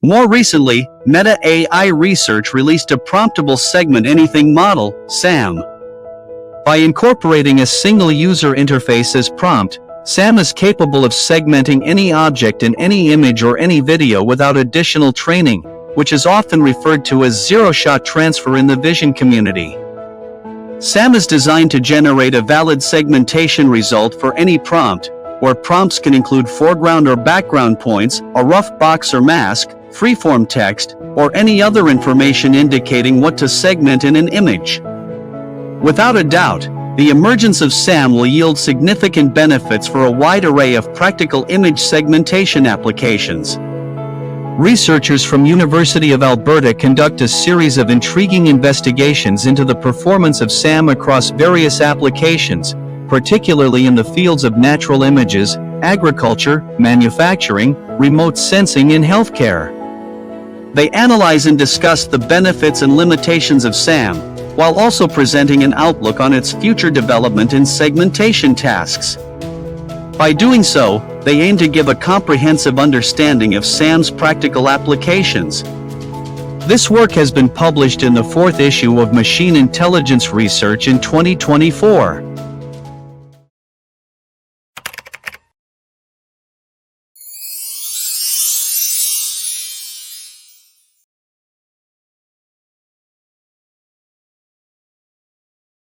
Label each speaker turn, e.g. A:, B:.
A: More recently, Meta AI Research released a promptable segment anything model, SAM. By incorporating a single user interface as prompt, SAM is capable of segmenting any object in any image or any video without additional training, which is often referred to as zero-shot transfer in the vision community. SAM is designed to generate a valid segmentation result for any prompt, where prompts can include foreground or background points, a rough box or mask, freeform text, or any other information indicating what to segment in an image. Without a doubt, the emergence of SAM will yield significant benefits for a wide array of practical image segmentation applications. Researchers from University of Alberta conduct a series of intriguing investigations into the performance of SAM across various applications, particularly in the fields of natural images, agriculture, manufacturing, remote sensing, and healthcare. They analyze and discuss the benefits and limitations of SAM, while also presenting an outlook on its future development in segmentation tasks. By doing so, they aim to give a comprehensive understanding of SAM's practical applications. This work has been published in the 4th issue of Machine Intelligence Research in 2024.